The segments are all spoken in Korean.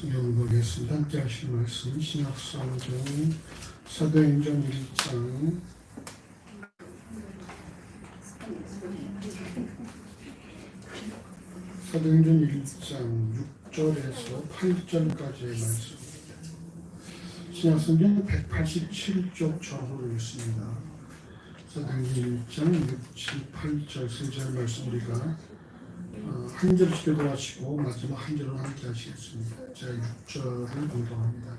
성경 보겠습니다. 함께 하실 말씀 신약성경 사도행전 1장 사도행전 1장 6절에서 8절까지의 말씀입니다. 신약성경 187쪽 전후로 있습니다. 사도행전 1장 6, 7, 8절 3절 말씀 우리가 한 절씩 교도하시고 마지막 한 절을 함께 하시겠습니다. 제가 6절을 공독합니다.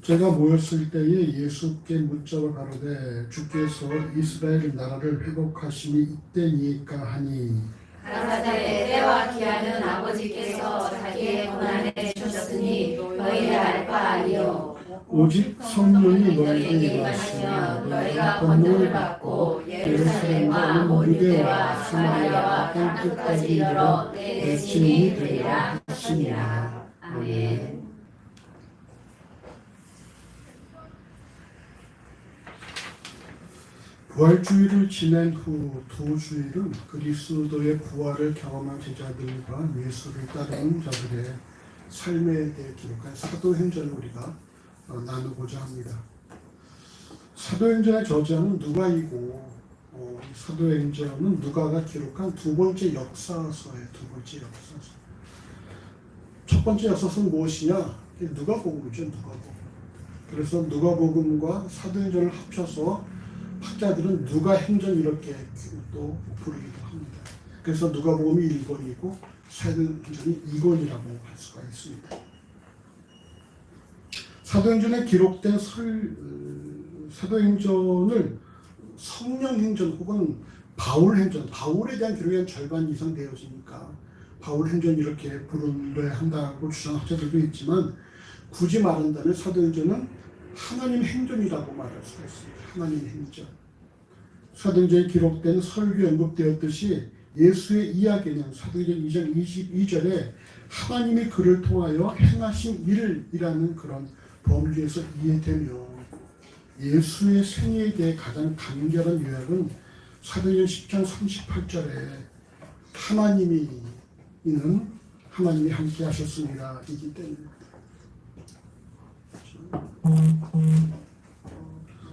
제가 모였을 때에 예수께 묻자고 가로되 주께서 이스라엘 나라를 회복하심이 이때니까 하니 가라사대 때와 기한은 아버지께서 자기의 권한에 주셨으니 너희를 알 바 아니요 오직 성령이 너희에게 너희에게 임하시며 임하시면 너희가 권능을 받고 예루살렘과 온 유대와 사마리아와 땅 끝까지 이르러 내 증인이 되리라 하시니라. 아멘. 부활주의를 지낸 후 두 주일은 그리스도의 부활을 경험한 제자들과 예수를 따르는 자들의 삶에 대해 기록한 사도행전을 우리가 나누고자 합니다. 사도행전의 저자는 누가이고 사도행전은 누가가 기록한 두 번째 역사서예요. 두 번째 역사서. 첫 번째 역사서는 무엇이냐? 누가복음이죠. 누가복음. 그래서 누가복음과 사도행전을 합쳐서 학자들은 누가행전 이렇게 또 부르기도 합니다. 그래서 누가복음이 1권이고 사도행전이 2권이라고 할 수가 있습니다. 사도행전에 기록된 사도행전을 성령행전 혹은 바울행전, 바울에 대한 기록이 한 절반 이상 되어지니까 바울행전 이렇게 부르려야 한다고 주장하는 학자들도 있지만 굳이 말한다면 사도행전은 하나님 행전이라고 말할 수가 있습니다. 하나님 행전. 사도행전에 기록된 설교 언급되었듯이 예수의 이야기는 사도행전 2장 22절에 하나님이 그를 통하여 행하신 일이라는 그런 범주에서 이해되며 예수의 생애에 대해 가장 간결한 요약은 사도행전 10장 38절에 하나님이 함께 하셨습니다. 이기 때문입니다.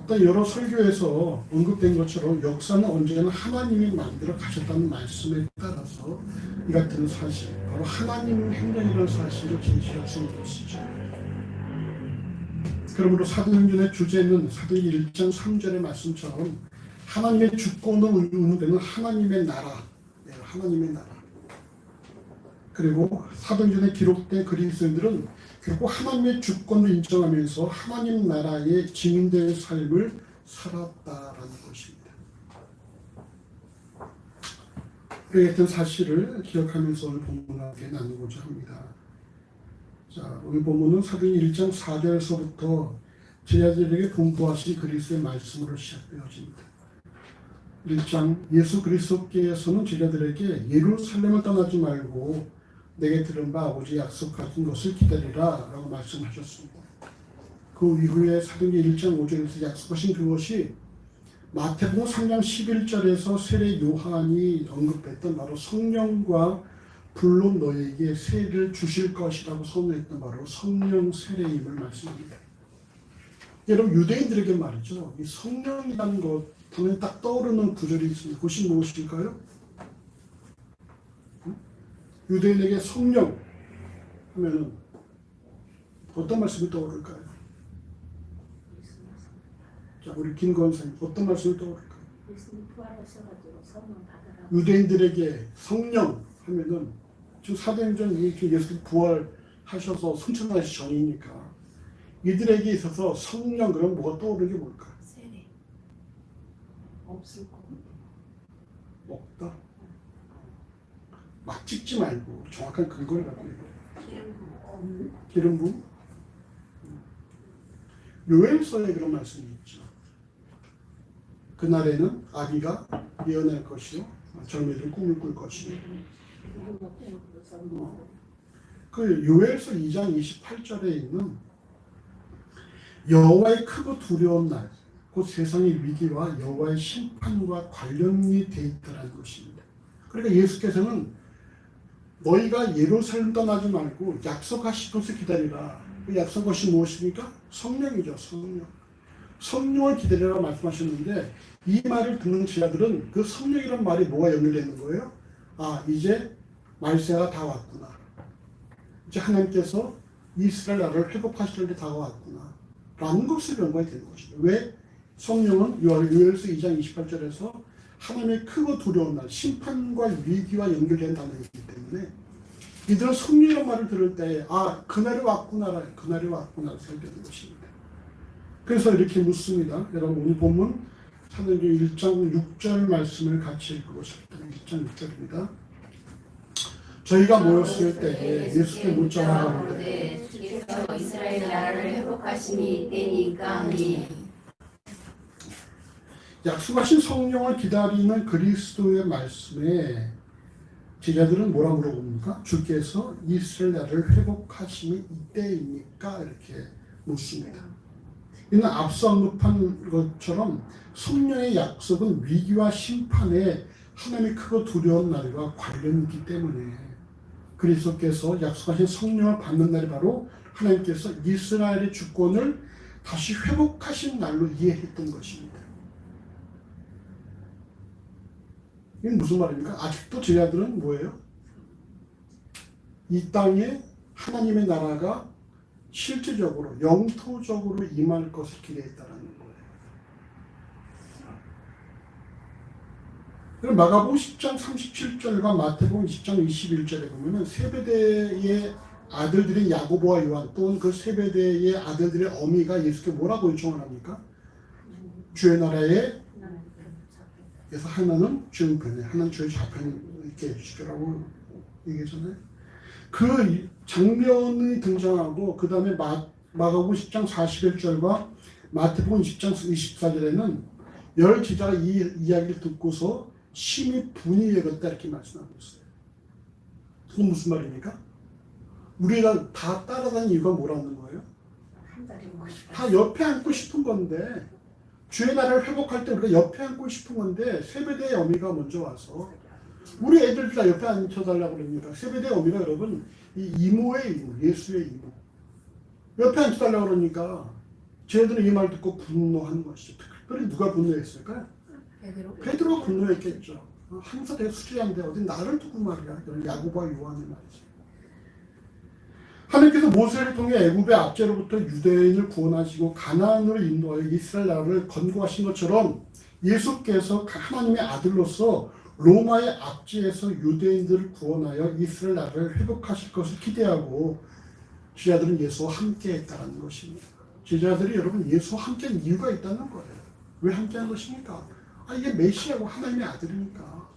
또 여러 설교에서 언급된 것처럼 역사는 언제나 하나님이 만들어 가셨다는 말씀에 따라서 이 같은 사실, 바로 하나님 행전이라는 사실을 제시할 수 있는 것이죠. 그러므로 사도행전의 주제는 사도행전 1장 3절의 말씀처럼 하나님의 주권으로 의논되는 하나님의 나라, 하나님의 나라. 그리고 사도행전에 기록된 그리스도인들은 결국 하나님의 주권을 인정하면서 하나님 나라의 증인된 삶을 살았다라는 것입니다. 그에 같은 사실을 기억하면서 오늘 본문을 함께 나누고자 합니다. 자, 오늘 본문은 사도행전 1장 4절에서부터 제자들에게 분부하신 그리스도의 말씀으로 시작되어집니다. 1장 예수 그리스도께서는 제자들에게 예루살렘을 떠나지 말고 내게 들은 바 아버지 약속하신 것을 기다리라 라고 말씀하셨습니다. 그 이후에 사도행전 1장 5절에서 약속하신 그것이 마태복음 3장 11절에서 세례 요한이 언급했던 바로 성령과 불로 너에게 세례를 주실 것이라고 선언했던 바로 성령 세례임을 말씀합니다. 여러분 유대인들에게 말이죠. 이 성령이라는 것 당연히 딱 떠오르는 구절이 있습니다. 그것이 무엇일까요? 유대인에게 성령 하면은 어떤 말씀이 떠오를까요? 자, 우리 김건사님 어떤 말씀이 떠오를까요? 유대인들에게 성령 하면은 지금 사도행전 예수 부활하셔서 승천하시 전이니까 이들에게 있어서 성령 그럼 뭐가 떠오르는 게 뭘까? 세례. 없을 거. 없다. 막 찍지 말고 정확한 근거를 갖고 있고 기름 부음. 요엘서에 그런 말씀이 있죠. 그날에는 아기가 예언할 것이요 젊은이들은 꿈을 꿀 것이요. 그 요엘서 2장 28절에 있는 여호와의 크고 두려운 날, 곧 세상의 위기와 여호와의 심판과 관련이 돼 있다는 것입니다. 그러니까 예수께서는 너희가 예루살렘 떠나지 말고 약속하신 것을 기다리라. 그 약속한 것이 무엇입니까? 성령이죠. 성령. 성령을 기다리라 말씀하셨는데 이 말을 듣는 제자들은 그 성령이란 말이 뭐가 연결되는 거예요? 아, 이제 말세가 다 왔구나. 이제 하나님께서 이스라엘 나라를 회복하실 때 다가왔구나. 라는 것을 연관이 되는 것이죠. 왜? 성령은 요엘서 2장 28절에서 하나님의 크고 두려운 날, 심판과 위기와 연결된 단어이기 때문에 이들은 성령이라는 말을 들을 때 아, 그날이 왔구나, 그날이 왔구나 생각되는 것입니다. 그래서 이렇게 묻습니다. 여러분 오늘 본문 사도행전 1장 6절 말씀을 같이 읽어보십시오. 1장 6절입니다. 저희가 모였을 때에 예수께 묻자마자 부르되 주께서 이스라엘 나라를 회복하심이 이때니까 하니. 약속하신 성령을 기다리는 그리스도의 말씀에 제자들은 뭐라 물어봅니까? 주께서 이스라엘 나라를 회복하심이 이때입니까? 이렇게 묻습니다. 이는 앞서 언급한 것처럼 성령의 약속은 위기와 심판에 하나님의 크고 두려운 날과 관련이 있기 때문에 그리스도께서 약속하신 성령을 받는 날이 바로 하나님께서 이스라엘의 주권을 다시 회복하신 날로 이해했던 것입니다. 이게 무슨 말입니까? 아직도 제자들은 뭐예요? 이 땅에 하나님의 나라가 실질적으로 영토적으로 임할 것을 기대했다는 거예요. 그럼 마가복음 10장 37절과 마태복음 10장 21절에 보면은 세베대의 아들들인 야고보와 요한 또는 그 세베대의 아들들의 어미가 예수께 뭐라고 요청을 합니까? 주의 나라에 그래서 하나는 주의 편에 하나는 주의 좌편에 있게 해주시라고 얘기했잖아요. 그 장면이 등장하고 그 다음에 마가복음 10장 41절과 마태복음 10장 24절에는 열 제자가 이 이야기를 듣고서 심히 분이 여겼다 이렇게 말씀하고 있어요. 그건 무슨 말입니까? 우리가 다 따라다니는 이유가 뭐라는 거예요? 다 옆에 앉고 싶은 건데 주의 나라를 회복할 때 우리가 옆에 앉고 싶은 건데 세베대의 어미가 먼저 와서 우리 애들 다 옆에 앉혀달라고 그러니까 세베대의 어미가 여러분 이 이모의 이모, 예수의 이모 옆에 앉혀달라고 그러니까 쟤들은 이 말 듣고 분노하는 것이죠. 특별히 누가 분노했을까요? 베드로가 분노했겠죠. 항상 되게 수지한데 어디 나를 두고 말이야. 야고보와 요한이 말이지. 하나님께서 모세를 통해 애굽의 압제로부터 유대인을 구원하시고 가나안으로 인도하여 이스라엘 나라를 건국하신 것처럼 예수께서 하나님의 아들로서 로마의 압제에서 유대인들을 구원하여 이스라엘 나라를 회복하실 것을 기대하고 제자들은 예수와 함께 했다는 것입니다. 제자들이 여러분 예수와 함께 한 이유가 있다는 거예요. 왜 함께 한 것입니까? 이게 메시아고 하나님의 아들이니까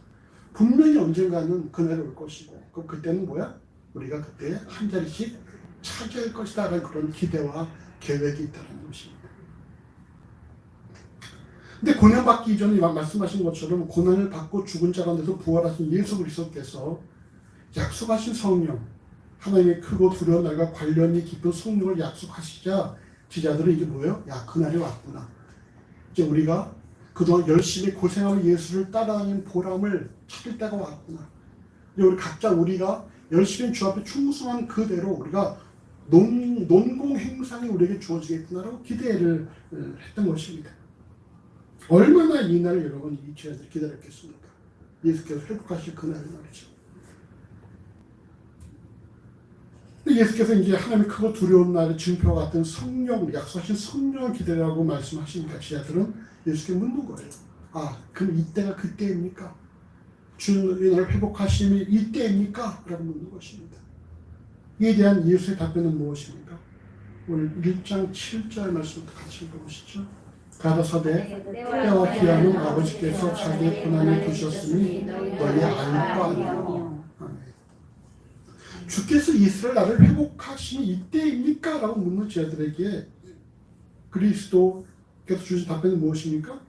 분명히 언젠가는 그날이 올 것이고 그럼 그때는 뭐야? 우리가 그때 한 자리씩 차지할 것이다 라는 그런 기대와 계획이 있다는 것입니다. 근데 고난받기 이전에 말씀하신 것처럼 고난을 받고 죽은 자 가운데서 부활하신 예수 그리스도께서 약속하신 성령, 하나님의 크고 두려운 날과 관련이 깊은 성령을 약속하시자 제자들은 이게 뭐예요? 야, 그날이 왔구나. 이제 우리가 그동안 열심히 고생하고 예수를 따라다니는 보람을 찾을 때가 왔구나. 이제 우리 각자 우리가 열심히 주 앞에 충성한 그대로 우리가 논공 행상이 우리에게 주어지겠구나라고 기대를 했던 것입니다. 얼마나 이 날을 여러분 이 제자들이 기다렸겠습니까? 예수께서 회복하실 그날을 말이죠. 근데 예수께서 이제 하나님의 크고 두려운 날의 증표와 같은 성령, 약속하신 성령을 기다리라고 말씀하시니까 제자들은 예수께 묻는 거예요. 아, 그럼 이때가 그때입니까? 주의 나라를 회복하심이 이때입니까? 라고 묻는 것입니다. 이에 대한 예수의 답변은 무엇입니까? 오늘 1장 7절 말씀부터 같이 읽어보시죠. 가라사대 때와 기한은 아버지께서 자기의 고난을 두셨으니 너희 알 바 아니요. 주께서 이스라엘 나라를 회복하심이 이때입니까? 라고 묻는 제자들에게 그리스도께서 주신 답변은 무엇입니까?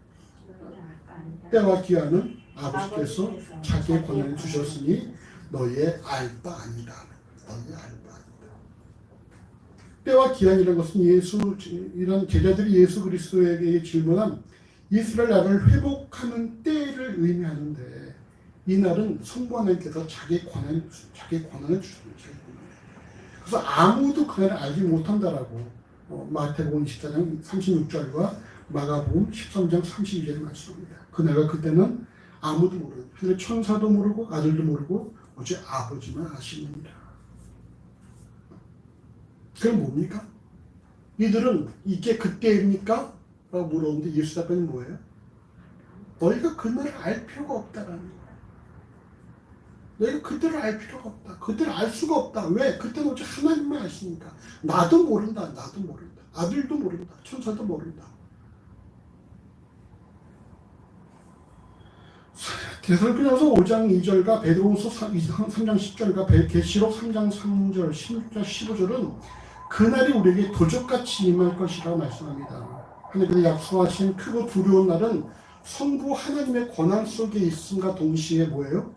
때와 기한은 아버지께서 자기의 권한을 주셨으니 너희의 알 바 아니다. 너희의 알 바 아니다. 때와 기한이라는 것은 이런 제자들이 예수 그리스도에게 질문한 이스라엘 나라를 회복하는 때를 의미하는데 이날은 성부 하나님께서 자기 권한을 주십니다. 자기 권한을. 그래서 아무도 그날을 알지 못한다라고 마태복음 24장 36절과 마가복음 13장 32절에 말씀합니다. 그날과 그때는 아무도 모르는, 하늘 천사도 모르고 아들도 모르고 오직 아버지만 아십니다. 그럼 뭡니까? 이들은 이게 그때입니까? 라고 물었는데 예수 답변이 뭐예요? 너희가 그날을 알 필요가 없다라는 거예요. 너희가 그때를 알 필요가 없다. 그때를 알 수가 없다. 왜? 그때는 오직 하나님만 아시니까. 나도 모른다. 나도 모른다. 아들도 모른다. 천사도 모른다. 데살로니가서 5장 2절과 베드로후서 3장 10절과 계시록 3장 3절, 16절, 15절은 그날이 우리에게 도적같이 임할 것이라고 말씀합니다. 하나님께서 약속하신 크고 두려운 날은 성부 하나님의 권한 속에 있음과 동시에 뭐예요?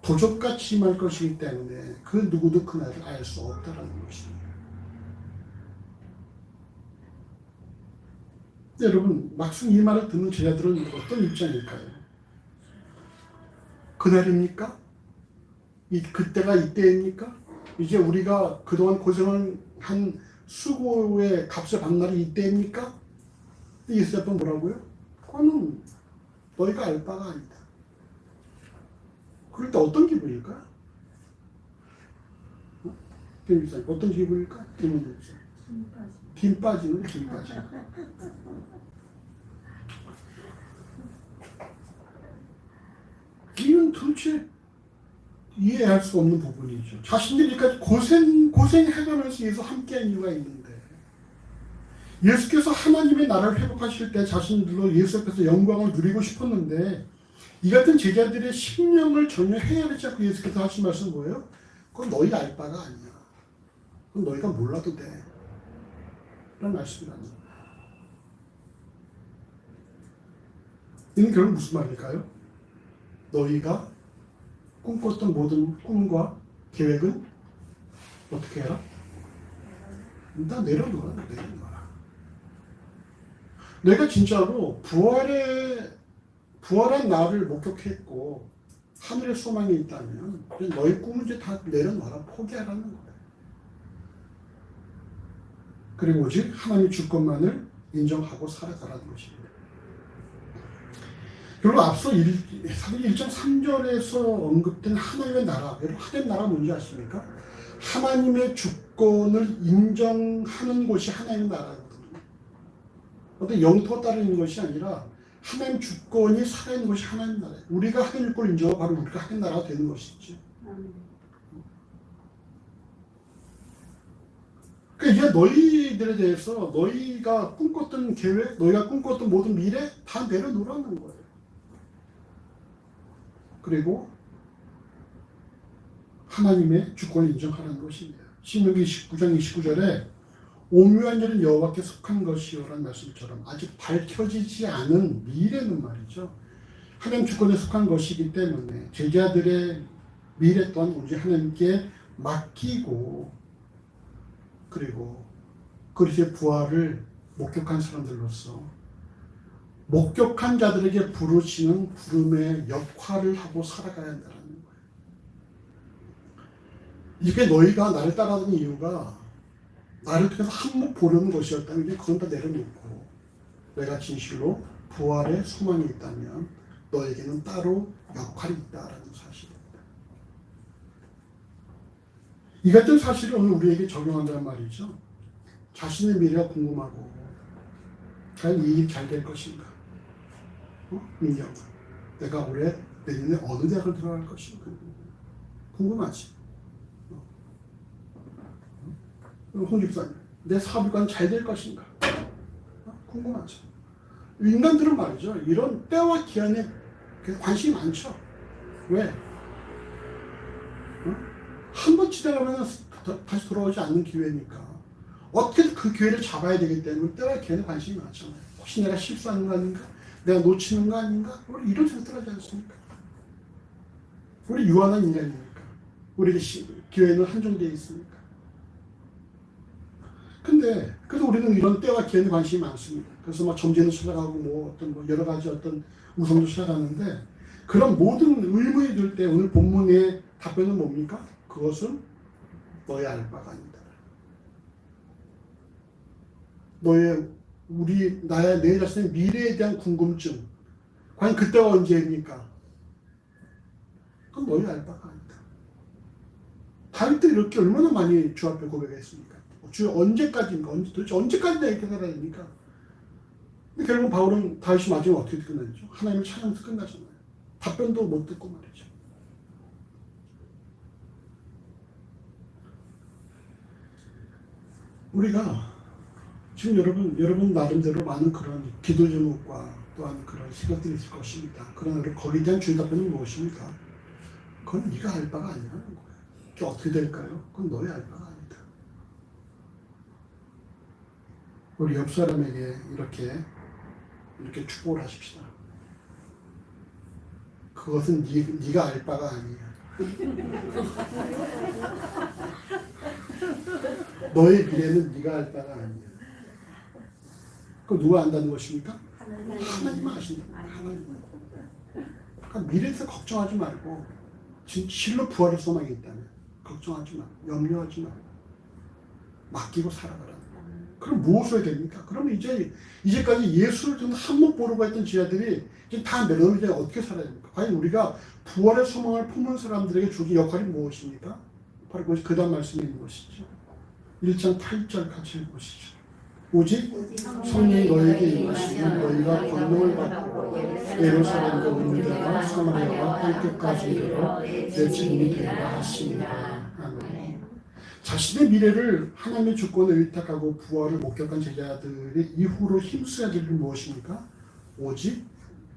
도적같이 임할 것이기 때문에 그 누구도 그날을 알 수 없다는 것입니다. 여러분, 막상 이 말을 듣는 제자들은 어떤 입장일까요? 그날입니까? 그때가 이때입니까? 이제 우리가 그동안 고생을 한 수고의 값을 받는 날이 이때입니까? 예수 앞에 뭐라고요? 그거는 너희가 알 바가 아니다. 그럴 때 어떤 기분일까? 어떤 기분일까? 김 빠지는. 이건 도대체 이해할 수 없는 부분이죠. 자신들이 여기까지 고생해가면서 예수 함께한 이유가 있는데, 예수께서 하나님의 나라를 회복하실 때 자신들로 예수 앞에서 영광을 누리고 싶었는데, 이 같은 제자들의 심령을 전혀 헤아리지 않고 예수께서 하신 말씀은 뭐예요? 그건 너희가 알 바가 아니야. 그건 너희가 몰라도 돼. 라는 말씀이랍니다. 이는 결국 무슨 말일까요? 너희가 꿈꿨던 모든 꿈과 계획은 어떻게 해라? 다 내려놓아라. 내가 진짜로 부활한 나를 목격했고 하늘의 소망이 있다면 너희 꿈을 이제 다 내려놔라. 포기하라는 거예요. 그리고 오직 하나님의 주권만을 인정하고 살아가라는 것입니다. 그리고 앞서 1장 3절에서 언급된 하나님의 나라, 여러분 하나님의 나라가 뭔지 아십니까? 하나님의 주권을 인정하는 곳이 하나님의 나라거든요. 어떤 영토가 따르는 것이 아니라 하나님 주권이 살아있는 것이 하나님 나라예요. 우리가 하나님 주권을 인정하고 바로 우리가 하나님 나라가 되는 것이죠. 그러니까 이게 너희들에 대해서 너희가 꿈꿨던 계획, 너희가 꿈꿨던 모든 미래 다 내려놓으라는 거예요. 그리고 하나님의 주권을 인정하라는 것입니다. 신명기 29장 29절에 오묘한 일은 여호와께 속한 것이요라는 말씀처럼 아직 밝혀지지 않은 미래는 말이죠. 하나님 주권에 속한 것이기 때문에 제자들의 미래 또한 오직 하나님께 맡기고, 그리고 그리스도의 부활을 목격한 사람들로서 목격한 자들에게 부르시는 부름의 역할을 하고 살아가야 한다는 거예요. 이게 너희가 나를 따라하는 이유가 나를 통해서 한몫 보려는 것이었다면 이제 그건 다 내려놓고 내가 진실로 부활의 소망이 있다면 너에게는 따로 역할이 있다라는 사실입니다. 이 같은 사실을 오늘 우리에게 적용한다는 말이죠. 자신의 미래가 궁금하고 과연 이 일이 잘 될 것인가? 민경, 내가 올해 내년에 어느 대학을 들어갈 것인가? 궁금하지? 홍 집사님, 내 사업관 잘 될 것인가? 궁금하죠. 인간들은 말이죠. 이런 때와 기한에 관심이 많죠. 왜? 한 번 지나가면 다시 돌아오지 않는 기회니까 어떻게든 그 기회를 잡아야 되기 때문에 때와 기한에 관심이 많잖아요. 혹시 내가 실수하는 거 아닌가? 내가 놓치는 거 아닌가? 우리 이런 생각을 하지 않습니까? 우리 유한한 인간이니까. 우리에게 기회는 한정되어 있으니까. 근데 그래도 우리는 이런 때와 기한에 관심이 많습니다. 그래서 막 점쟁이도 찾아가고 어떤 여러 가지 어떤 우성도 찾아가는데 그런 모든 의문이 들 때 오늘 본문의 답변은 뭡니까? 그것은 너의 알 바가 아니다. 내 자신의 미래에 대한 궁금증. 과연 그때가 언제입니까? 그건 너의 알 바가 아니다. 다윗도 이렇게 얼마나 많이 주 앞에 고백했습니까? 주 언제까지인가? 도대체 언제까지 내가 이렇게 살아야 됩니까? 근데 결국 바울은 다윗이 마지막에 어떻게 끝나죠? 하나님을 찬양해서 끝나잖아요. 답변도 못 듣고 말이죠. 우리가 지금 여러분 나름대로 많은 그런 기도 제목과 또한 그런 생각들이 있을 것입니다. 그러나 거기에 대한 주의 답변은 무엇입니까? 그건 네가 알 바가 아니라는 거예요. 그게 어떻게 될까요? 그건 너의 알 바가 아니다. 우리 옆 사람에게 이렇게 축복을 하십시다. 그것은 네가 알 바가 아니야. 너의 미래는 네가 알 바가 아니야. 그거 누가 안다는 것입니까? 하나님만 아신다. 하나님. 그러니까 미래에 대해서 걱정하지 말고 진실로 부활의 소망이 있다면 걱정하지 말고 염려하지 말고 맡기고 살아가라. 그럼 무엇을 해야 됩니까? 그러면 이제까지 예수를 좀 한몫 보려고 했던 지하들이 이제 다 내려오면 이제 어떻게 살아야 됩니까? 과연 우리가 부활의 소망을 품은 사람들에게 주기 역할이 무엇입니까? 바로 그것이 그 다음 말씀에 있는 것이죠. 1장 8절 같이 읽으시죠. 오직 성령이 너에게 임하시면 너희가 권능을 받고 예루살렘과 온 유대와 사마리아와 땅끝까지 이르러 내 증인이 되리라 하시니라. 아멘. 자신의 미래를 하나님의 주권에 의탁하고 부활을 목격한 제자들이 이후로 힘써야 될 일은 무엇입니까? 오직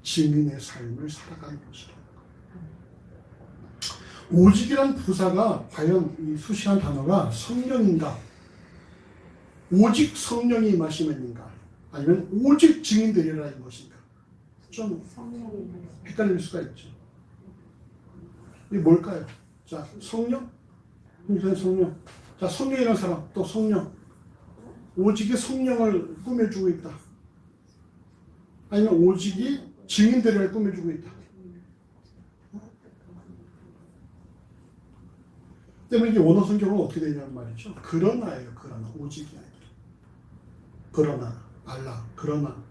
증인의 삶을 살아가는 것이다. 오직이란 부사가 과연 이 수시한 단어가 성령인가? 오직 성령이 임하시면인가? 아니면 오직 증인되리라는 것인가? 좀 헷갈릴 수가 있죠. 이게 뭘까요? 자, 성령? 성령. 자, 성령이라는 사람, 또 성령. 오직이 성령을 꾸며주고 있다. 아니면 오직이 증인들을 꾸며주고 있다. 때문에 이게 원어 성경은 어떻게 되냐는 말이죠. 그러나예요. 그러나. 오직이 아니라. 그러나. 알라. 그러나.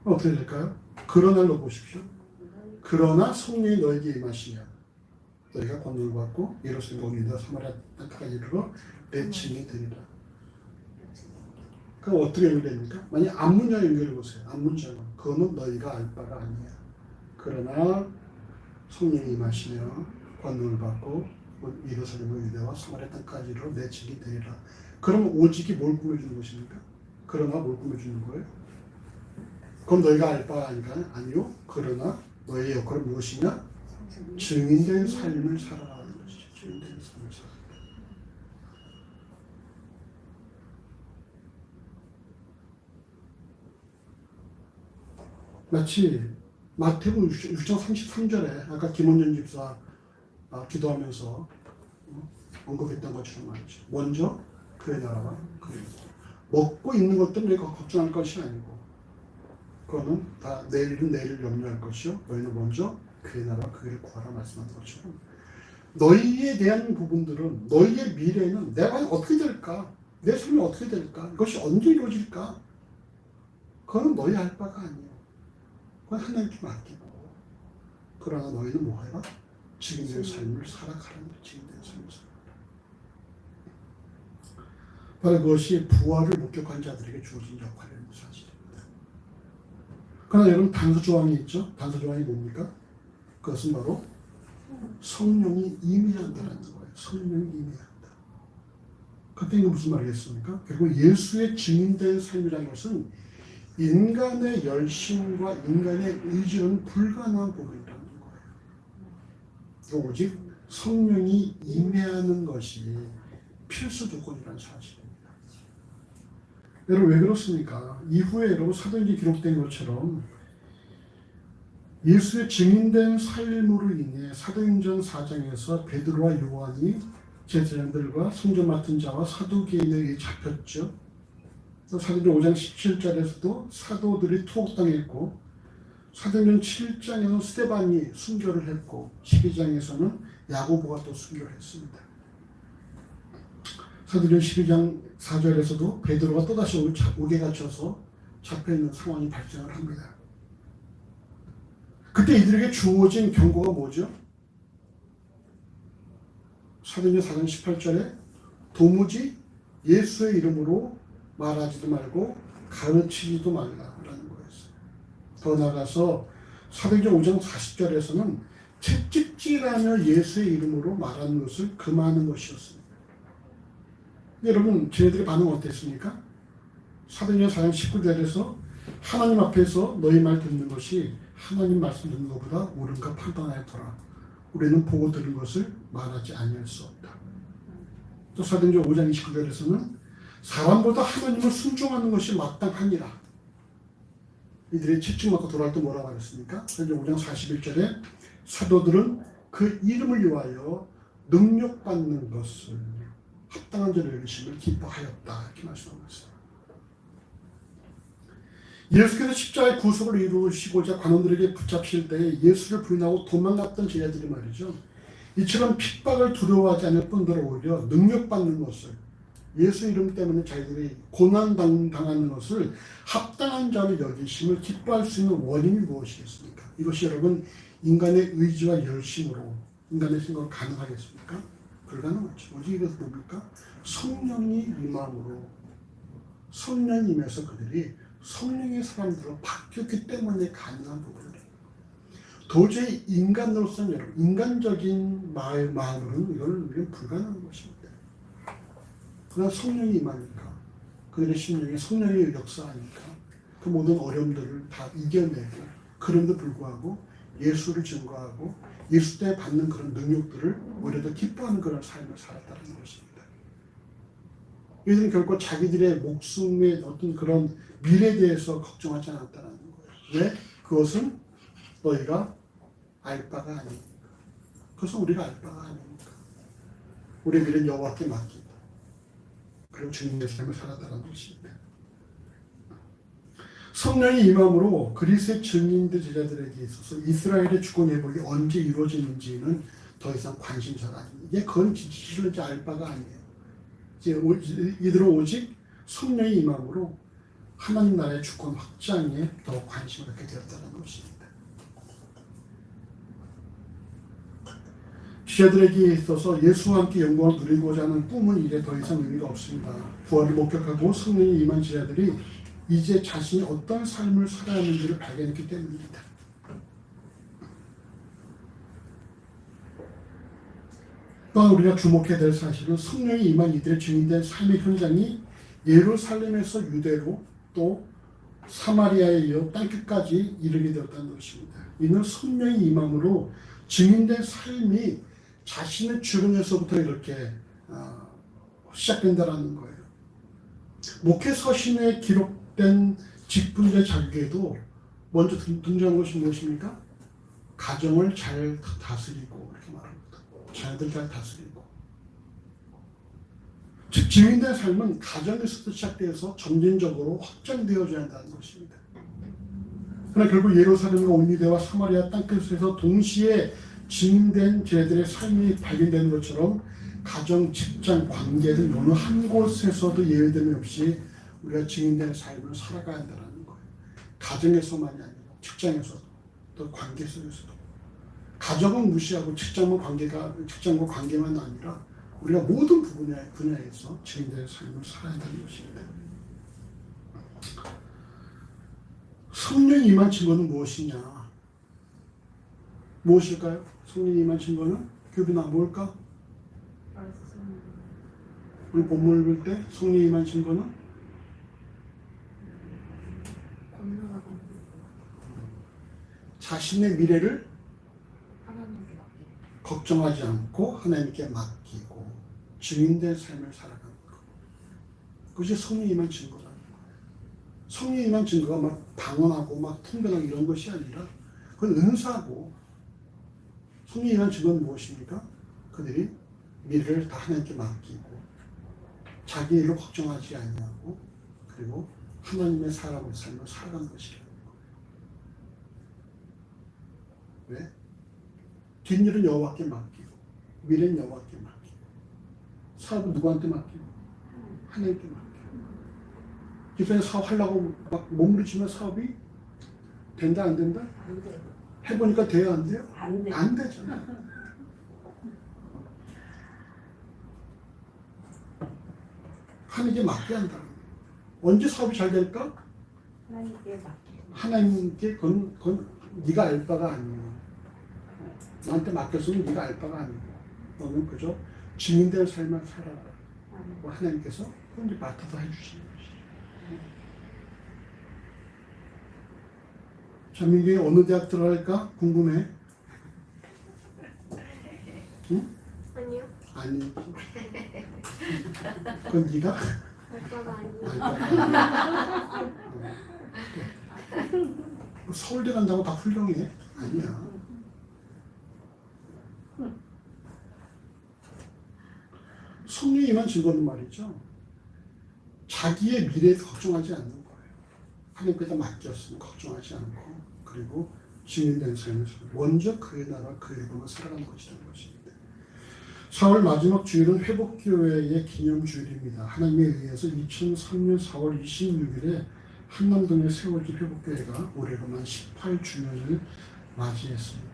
어떻게 될까요? 그러나를 넣어보십시오. 그러나 성령이 너에게 임하시면 너희가 권능을 받고 예루살렘 온 유다 사마리아 땅까지 이르러 내 증인이 되리라. 그럼 어떻게 연결됩니까? 만약 앞문장 연결해 보세요. 앞문장은 그거는 너희가 알 바가 아니야. 그러나 성령이 임하시며 권능을 받고 예루살렘 온 유다와 사마리아 땅까지 이르러 내 증인이 되리라. 그럼 오직이 뭘 꾸며주는 것입니까? 그러나 뭘 꾸며주는 거예요? 그럼 너희가 알 바가 아니까? 아니요. 그러나 너희의 역할은 무엇이냐? 증인된 삶을 살아가는 것이죠. 증인된 삶을 살아가는 마치 마태복음 6장 33절에 아까 김원준 집사 기도하면서 언급했던 것처럼 말이죠. 먼저 그의 나라와 그의 먹고 있는 것들은 내가 걱정할 것이 아니고 그거는 다 내일은 내일 염려할 것이요 너희는 먼저 그의 나라와 그 일을 구하라 말씀한 것처럼 너희에 대한 부분들은 너희의 미래는 내가 어떻게 될까? 내 삶이 어떻게 될까? 이것이 언제 이루어질까? 그거는 너희 알 바가 아니에요. 그건 하나님께 맡기고 그러나 너희는 뭐 해라? 증인된 삶을 살아가라는 거예요. 증인된 삶을 살아가라. 바로 그것이 부활을 목격한 자들에게 주어진 역할이라는 사실입니다. 그러나 여러분 단서 조항이 있죠? 단서 조항이 뭡니까? 그것은 바로 성령이 임해한다는 거예요. 성령이 임해한다. 그때 이거 무슨 말이겠습니까? 결국 예수의 증인된 삶이라는 것은 인간의 열심과 인간의 의지는 불가능한 부분이라는 거예요. 오직 성령이 임해하는 것이 필수 조건이라는 사실입니다. 여러분 왜 그렇습니까? 이후에 여러분 사도행전에 기록된 것처럼 예수의 증인된 삶으로 인해 사도행전 4장에서 베드로와 요한이 제자들과 성전 맡은 자와 사두개인에 의해 잡혔죠. 또 사도행전 5장 17절에서도 사도들이 투옥당했고 사도행전 7장에는 스데반이 순교를 했고 12장에서는 야고보가 또 순교를 했습니다. 사도행전 12장 4절에서도 베드로가 또다시 옥에 갇혀서 잡혀있는 상황이 발생을 합니다. 그때 이들에게 주어진 경고가 뭐죠? 사도행전 4장 18절에 도무지 예수의 이름으로 말하지도 말고 가르치지도 말라라는 거였어요. 더 나아가서 사도행전 5장 40절에서는 채찍질하며 예수의 이름으로 말하는 것을 금하는 것이었습니다. 여러분, 쟤네들의 반응은 어땠습니까? 사도행전 4장 19절에서 하나님 앞에서 너희 말 듣는 것이 하나님 말씀 듣는 것보다 옳은가 판단하여 보라. 우리는 보고 들은 것을 말하지 아니할 수 없다. 또 사도행전 5장 29절에서는 사람보다 하나님을 순종하는 것이 마땅하니라. 이들이 채찍맞고 돌아올 때 뭐라고 하셨습니까? 사도행전 5장 41절에 사도들은 그 이름을 위하여 능력받는 것을 합당한 자로 여기심을 기뻐하였다. 이렇게 말씀하셨습니다. 예수께서 십자가의 구속을 이루시고자 관원들에게 붙잡힐 때 예수를 부인하고 도망갔던 제자들이 말이죠. 이처럼 핍박을 두려워하지 않을 뿐더러 오히려 능력받는 것을, 예수 이름 때문에 자기들이 고난당하는 것을 합당한 자로 여기심을 기뻐할 수 있는 원인이 무엇이겠습니까? 이것이 여러분 인간의 의지와 열심으로 인간의 생각으로 가능하겠습니까? 불가능하죠. 오직 이것은 뭡니까? 성령이 임함으로, 성령이 임해서 그들이 성령의 사람들로 바뀌었기 때문에 가능한 부분이에요. 도저히 인간으로서는 여러분, 인간적인 마음으로는 이건 불가능한 것입니다. 그러나 성령이 임하니까, 그들의 심령에 성령의 역사하니까 그 모든 어려움들을 다 이겨내고, 그럼에도 불구하고 예수를 증거하고 예수 때 받는 그런 능력들을 오히려 더 기뻐하는 그런 삶을 살았다는 것입니다. 이들은 결코 자기들의 목숨의 어떤 그런 미래에 대해서 걱정하지 않았다는 거예요. 왜? 그것은 너희가 알 바가 아니니까. 그것은 우리가 알 바가 아니니까. 우리의 미래는 여호와께 맡기고 그리고 주님의 삶을 살았다는 것입니다. 성령의 임함으로 그리스의 증인들 제자들에게 있어서 이스라엘의 주권 회복이 언제 이루어지는지는 더 이상 관심사가 아닙니다. 이게 그건 진실인지 알 바가 아니에요. 이들은 오직 성령의 임함으로 하나님 나라의 주권 확장에 더 관심을 갖게 되었다는 것입니다. 제자들에게 있어서 예수와 함께 영광을 누리고자 하는 꿈은 이제 더 이상 의미가 없습니다. 부활을 목격하고 성령이 임한 제자들이 이제 자신이 어떤 삶을 살아야 하는지를 발견했기 때문입니다. 또한 우리가 주목해야 될 사실은 성령이 임한 이들의 증인된 삶의 현장이 예루살렘에서 유대로 또 사마리아에 이어 땅끝까지 이르게 되었다는 것입니다. 이는 성령이 임함으로 증인된 삶이 자신의 주변에서부터 이렇게 시작된다는 거예요. 목회 서신에 기록된 직분제 자격에도 먼저 등장한 것이 무엇입니까? 가정을 잘 다스리고 이렇게 말합니다. 자녀들 잘 다스리고. 즉 증인된 삶은 가정에서부터 시작되어서 점진적으로 확장되어져야 한다는 것입니다. 그러나 결국 예루살렘과 온유대와 사마리아 땅끝에서 동시에 증인된 제자들의 삶이 발견되는 것처럼 가정, 직장, 관계 등 어느 한 곳에서도 예외됨이 없이 우리가 증인된 삶을 살아가야 한다는 거예요. 가정에서만이 아니라 직장에서도 또 관계 속에서도. 가정은 무시하고 직장과 관계만 아니라 우리가 모든 분야에서 증인된 삶을 살아야 한다는 것입니다. 성령이 임한 증거는 무엇이냐? 무엇일까요? 성령이 임한 증거는 교빈아 뭘까? 우리 본문을 볼 때 성령이 임한 증거는 자신의 미래를 걱정하지 않고 하나님께 맡기고 증인된 삶을 살아가는 것. 그것이 성령이 임한 증거라는 거예요. 성령이 임한 증거가 막 방언하고 막 통변하고 이런 것이 아니라 그건 은사고, 성령이 임한 증거는 무엇입니까? 그들이 미래를 다 하나님께 맡기고 자기 일을 걱정하지 아니하고 그리고 하나님의 사람의 삶을 살아가는 것이라는 거예요. 왜? 뒷일은 여호와께 맡기고 미래는 여호와께 맡기고 사업은 누구한테 맡기고? 하나님께 맡기고. 기존에 사업하려고 막 몸부림치면 사업이 된다 안 된다? 안 돼. 해보니까 돼요 안 돼요? 안 돼. 안 되잖아. 하나님께 맡겨야 한다. 언제 사업이 잘 될까? 하나님께 맡겨. 하나님께 그건 네가 알 바가 아니에요. 나한테 맡겼으면 네가 알 바가 아니고 너는 그저 증인된 삶을 살아라. 뭐 하나님께서 그건 이제 맡아서 해주시는 것이죠. 자, 민규이 어느 대학 들어갈까? 궁금해? 응? 아니요. 아니. 그건 네가? 아빠가 아니요. 서울대 간다고 다 훌륭해? 아니야. 성령이만 증거는 말이죠. 자기의 미래에 걱정하지 않는 거예요. 하나님께다 맡겼으면 걱정하지 않고 그리고 증인된 삶을 먼저 그의 나라 그의 법을 살아가는 것이라는 것입니다. 4월 마지막 주일은 회복교회의 기념주일입니다. 하나님에 의해서 2003년 4월 26일에 한남동의 세월기 회복교회가 올해로만 18주년을 맞이했습니다.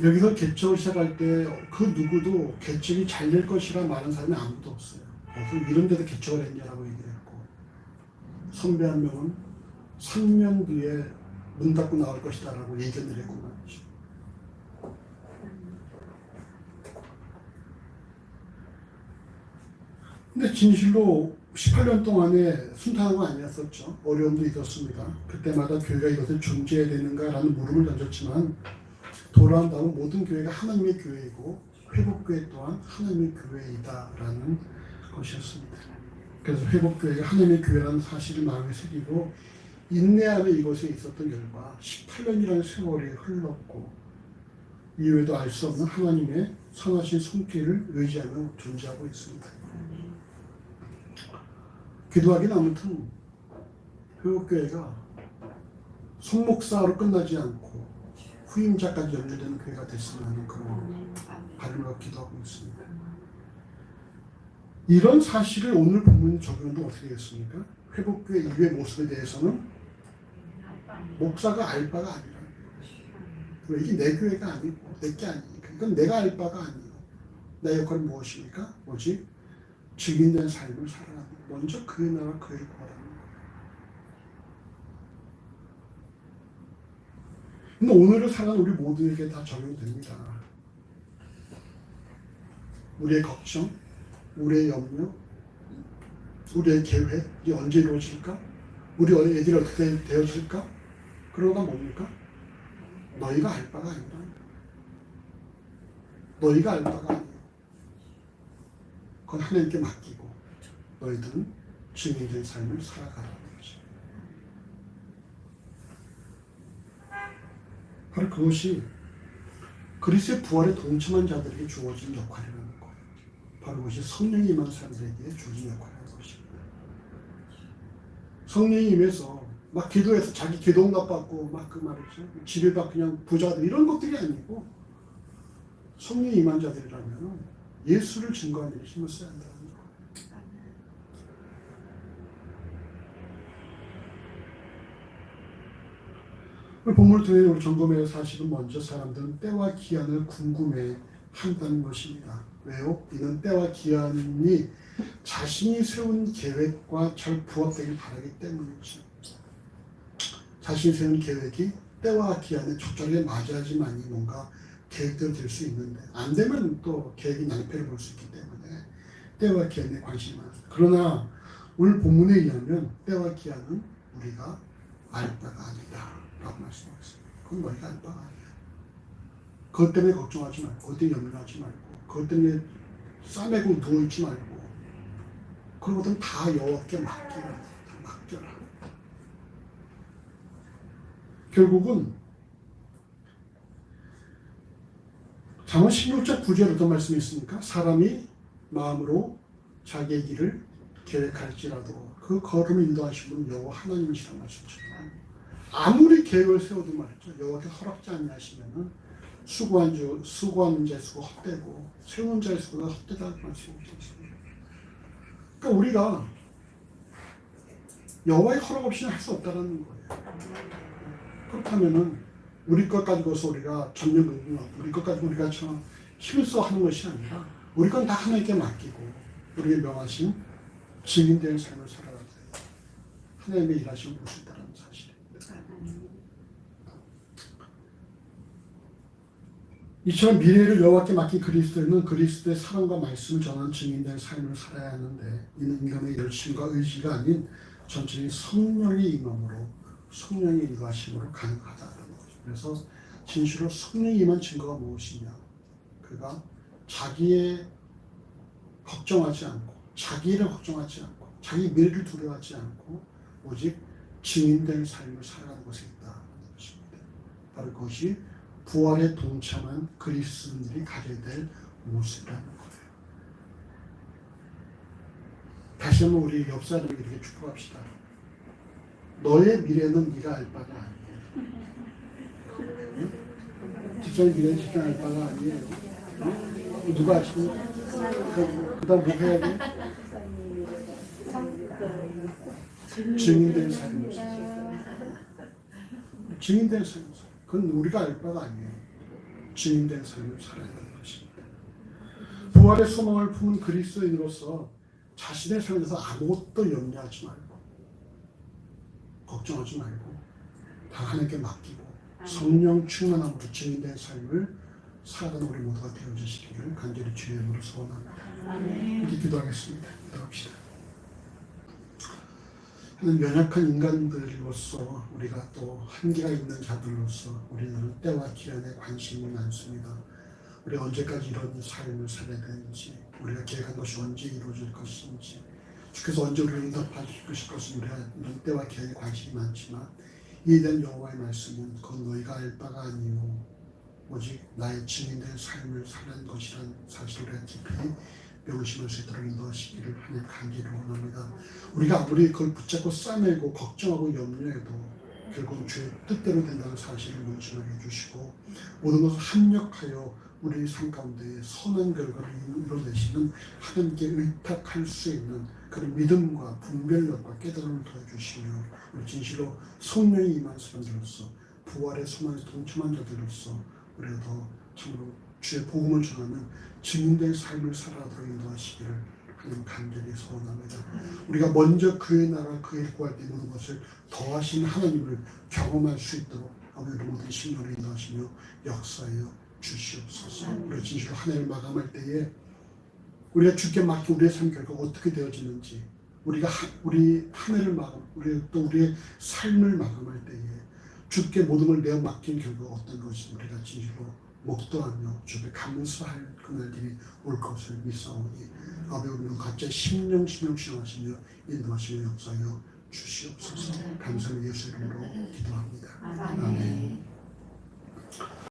여기서 개척을 시작할 때 그 누구도 개척이 잘 될 것이라 말하는 사람이 아무도 없어요. 그래서 이런 데도 개척을 했냐라고 얘기를 했고 선배 한 명은 3년 뒤에 문 닫고 나올 것이다 라고 예견을 했고 말이죠. 근데 진실로 18년 동안에 순탄한 거 아니었었죠. 어려움도 있었습니다. 그때마다 교회가 이것을 존재해야 되는가라는 물음을 던졌지만 돌아온다면 모든 교회가 하나님의 교회이고 회복교회 또한 하나님의 교회이다라는 것이었습니다. 그래서 회복교회가 하나님의 교회라는 사실을 마음에 새기고 인내하며 이곳에 있었던 결과 18년이라는 세월이 흘렀고 이후에도 알 수 없는 하나님의 선하신 손길을 의지하며 존재하고 있습니다. 기도하기는 아무튼 회복교회가 손목사로 끝나지 않고 후임자까지 연결되는 교회가 됐으면 하는 그런 바람으로 기도하고 있습니다. 이런 사실을 오늘 본문 적용도 어떻게 되겠습니까? 회복교회 이후의 모습에 대해서는 목사가 알 바가 아니라 왜 이게 내 교회가 아니고 내 게 아니니까 이건 내가 알 바가 아니에요. 내 역할은 무엇입니까? 오직 증인된 삶을 살아가는 먼저 그의 나라 그의 구하라는 거예요. 근데 오늘을 살아가는 우리 모두에게 다 적용됩니다. 우리의 걱정, 우리의 염려, 우리의 계획이 언제 이루어질까? 우리 애들이 어떻게 되어질까? 그러다 뭡니까? 너희가 알 바가 아니라 너희가 알 바가 아니에요. 그건 하나님께 맡기고 너희들은 증인된 삶을 살아가라는 거죠. 바로 그것이 그리스도의 부활에 동참한 자들에게 주어진 역할이라는 거예요. 바로 그것이 성령이 임한 사람들에게 주어진 역할이라는 것입니다. 성령이 임해서 막 기도해서 자기 기도응답 받고 막 그 말이죠. 집에 막 그냥 부자들 이런 것들이 아니고 성령이 임한 자들이라면 예수를 증거하는 데 힘을 써야 한다는 거예요. 본문을 통해 우리 점검의 사실은 먼저 사람들은 때와 기한을 궁금해 한다는 것입니다. 왜요? 이는 때와 기한이 자신이 세운 계획과 잘 부합되길 바라기 때문이죠. 자신이 세운 계획이 때와 기한에 적절하게 맞아야지만이 뭔가 계획대로 될 수 있는데 안 되면 또 계획이 낭패를 볼 수 있기 때문에 때와 기한에 관심이 많습니다. 그러나 오늘 본문에 의하면 때와 기한은 우리가 알 바가 아니다 라고 말씀하셨습니다. 그건 너희가 알 바가 아니야. 그것 때문에 걱정하지 말고 그것 때문에 염려하지 말고 그것 때문에 싸매고 누워있지 말고 그런 것들은 다 여호와께 맡겨라. 맡겨라. 결국은 잠언 16장 9절에 어떤 말씀이 있습니까? 사람이 마음으로 자기의 길을 계획할지라도 그 걸음을 인도하신 분은 여호와 하나님이시라는 말씀이죠. 아무리 계획을 세워도 말이죠. 여호와께서 허락지 아니하시면은 수고한 자의 수고 헛되고 세우는 자의 수고가 헛되다는 말씀이셨습니다. 그러니까 우리가 여호와의 허락 없이는 할 수 없다는 거예요. 그렇다면은 우리 것 가지고서 우리가 전념하고 우리 것 가지고 우리가 참 힘을 써 하는 것이 아니라 우리 건 다 하나님께 맡기고 우리의 명하신 증인된 삶을 살아가야 돼요. 하나님의 일하심을 볼 수 있다는 사실입니다. 이처럼 미래를 여호와께 맡긴 그리스도인은 그리스도의 사랑과 말씀을 전하는 증인된 삶을 살아야 하는데 이는 인간의 열심과 의지가 아닌 전체적인 성령의 임함으로 성령의 인도하심으로 가능하다는 거죠. 그래서 진실로 성령이 임한 증거가 무엇이냐? 그가 자기의 걱정하지 않고 자기를 걱정하지 않고 자기 미래를 두려워하지 않고 오직 증인된 삶을 살아가는 것에 있다는 것입니다. 바로 그것이 부활에 동참한 그리스도인들이 가져야 될 모습이라는 거예요. 다시 한번 우리 옆 사람에게 이렇게 축복합시다. 너의 미래는 네가 알 바가 아니에요. 응? 직장의 미래는 직장 알 바가 아니에요. 응? 누가 아십니까? 그 다음 뭐 해야 돼? 증인된 삶을 살아요. 증인된 삶을 살아요. 그건 우리가 알 바가 아니에요. 증인된 삶을 살아야 하는 것입니다. 부활의 소망을 품은 그리스도인으로서 자신의 삶에 대해서 아무것도 염려하지 말고 걱정하지 말고 다 하나님께 맡기고 성령 충만함으로 증인된 삶을 살아가는 우리 모두가 되어주시기를 간절히 주의 이름으로 소원합니다. 이렇게 기도하겠습니다. 기도합시다. 하나님, 연약한 인간들로서 우리가 또 한계가 있는 자들로서 우리는 때와 기한에 관심이 많습니다. 우리 언제까지 이런 삶을 살아야 되는지, 우리가 계획한 것이 언제 이루어질 것인지, 주께서 언제 우리를 응답하실 것인지 우리가 이런 때와 기한에 관심이 많지만 이에 대한 여호와의 말씀은 그건 너희가 알 바가 아니요 오직 나의 증인된 삶을 사는 것이란 사실을 우리가 깊이 명심할 수 있도록 인도하시기를 하나님 간절히 원합니다. 우리가 아무리 그걸 붙잡고 싸매고 걱정하고 염려해도 결국 주의 뜻대로 된다는 사실을 명심하게 해주시고 모든 것을 합력하여 우리 삶 가운데 선한 결과를 이뤄내시는 하나님께 의탁할 수 있는 그런 믿음과 분별력과 깨달음을 더해주시며 우리 진실로 성령이 임한 사람들로서 부활의 소망에 동참한 자들로서 우리가 더 참으로 주의 복음을 전하는 증인된 삶을 살아가도록 인도하시기를 하나님 간절히 소원합니다. 우리가 먼저 그의 나라 그의 구할 때 모든 것을 더하신 하나님을 경험할 수 있도록 우리 모든 신령을 인도하시며 역사하여 주시옵소서. 우리 진실로 한 해를 마감할 때에 우리가 주께 맡긴 우리의 삶 결과가 어떻게 되어지는지 우리가 우리 한 해를 우리의 삶을 마감할 때에 주께 모든 걸 내어 맡긴 결과가 어떤 것인지 우리가 진실로 목도하며 주께 감사할 그날들이 올 것을 믿사오니 아버지 우리는 각자 심령 수용하시며 인도하시며 역사하여 주시옵소서. 감사의 예수 이름으로 기도합니다. 아멘.